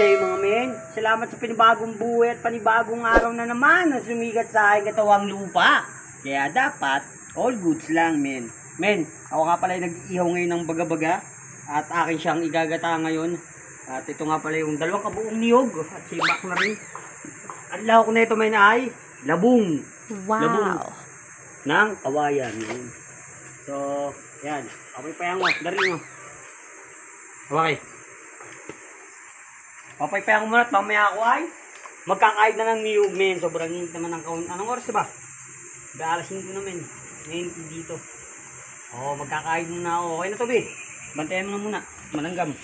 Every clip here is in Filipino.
day mga men. Salamat sa panibagong buhay at panibagong araw na naman na sumigat sa aking katawang lupa. Kaya dapat, all goods lang men. Men, ako nga pala yung nag-iihaw ngayon ng baga-baga at akin siyang igagata ngayon. At ito nga pala yung dalawang kabuong niyog at sibak na rin. Ang lahok na ito may naay, labong. Wow. Labong ng kawayan. So, yan. Okay pa yan mo. Darin mo. Okay. Papaypayan ko muna at mamaya ako ay magkakaid na ng niyog men. Sobrang init naman ng kaun. Anong oras ba? Alas 5 naman. Ngayon dito. Oo, magkakaid muna ako. Okay na to be. Bantayan mo na muna. Malanggam.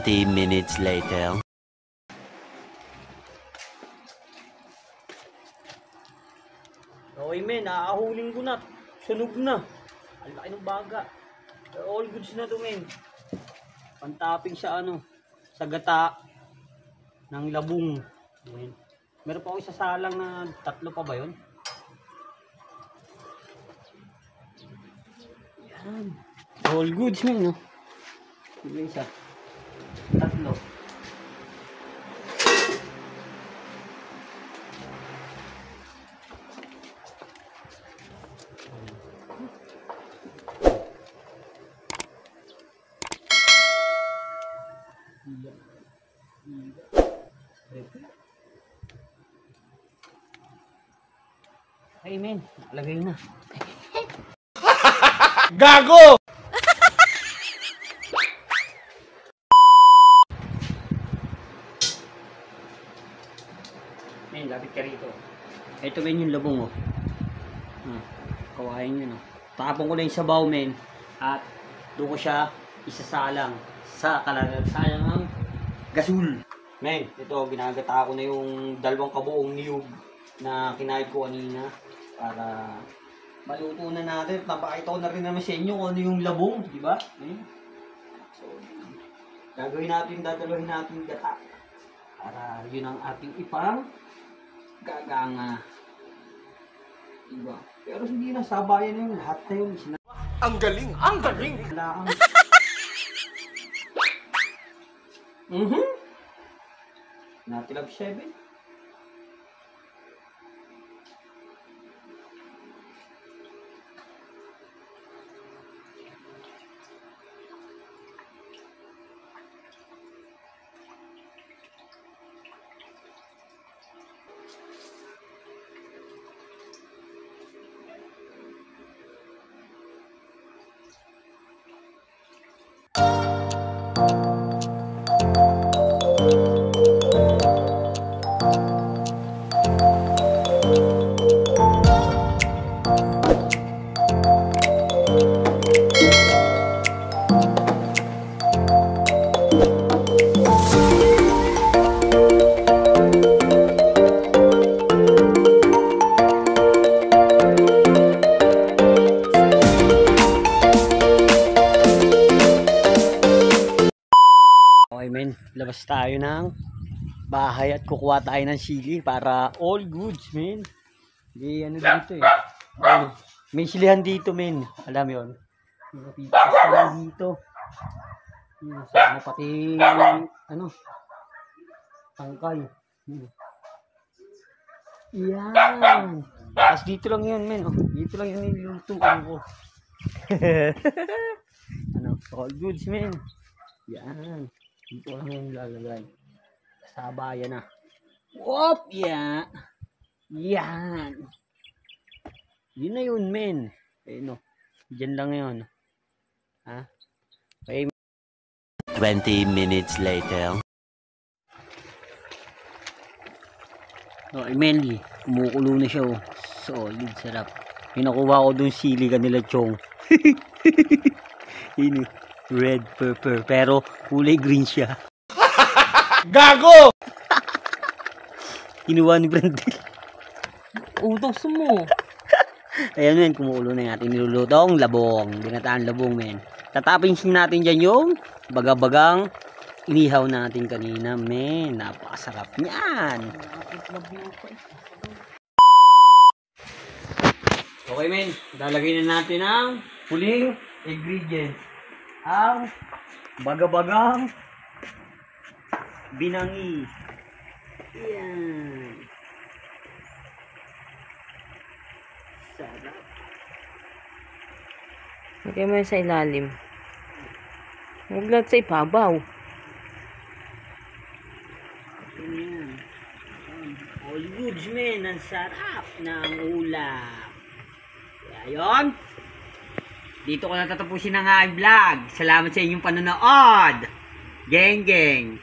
Minutes later. Okay men, naahuling ko na. Sunog na. Ang laki ng baga. All goods na to men. Pantaping sa ano, sa gata ng labong. Ayan. Meron pa ako isasalang na 3 pa ba yun? Yan. All goods men no. Sige isa. 3. Hey men, nakalagay na. Gago! Men, lapit ka rito. Ito men yung labong oh. Kawain yun oh. Tapon ko na yung sabaw men. At doon ko siya isasalang sa kalagasayan ng gasul. Men, ito ginagata ko na yung 2 kabuong niyog na kinain ko kanina para maluto na natin. Napakita ko na rin naman sa inyo kung ano yung labong, di ba? So, gagawin natin, dadalawin natin gata para yun ang ating ipang gaganga. Diba? Pero hindi na sabayan na yung lahat na yun. Ang galing! Ang galing! Natilab 7. Labas tayo ng bahay at kukuha tayo ng sili para all goods, men. Hindi, ano dito eh. Ano, may silihan dito, men. Alam yun. May napitas ka lang dito. Sama pati, ano, tangkay. Yan. Tapos dito lang yun, men. Oh, dito lang yun nilulutuan ko. Ano, all goods, men. Yan. Dito lang yun lalagay. Sabayan na. Whoop! Yeah. Yan. Yun na yun, men. Eh, no. Diyan lang yun. Ha? Okay. 20 minutes later. Oh, men. Kumukulo na siya, oh. Solid, sarap. Pinakuha ko dun sili kanila, chong. Ini. Red pepper. Pero, kulay green siya. Gago! Kinuha ni Brandel. Utos mo. Ayan, men. Kumukulo na natin nilulutong labong. Binataan labong, men. Tatapin natin dyan yung baga-bagang inihaw natin kanina, men. Napakasarap niyan. Okay, men. Lalagay na natin ang huling ingredients. Ang baga-bagang binangi. Yan. Sarap. Lagay mo yun sa ilalim. Huwag lang sa ibabaw. Yan. All goods, men. Ang sarap ng ulam. Kaya yun. Dito ko natatapusin ang aking vlog. Salamat sa inyong panonood. Geng, geng.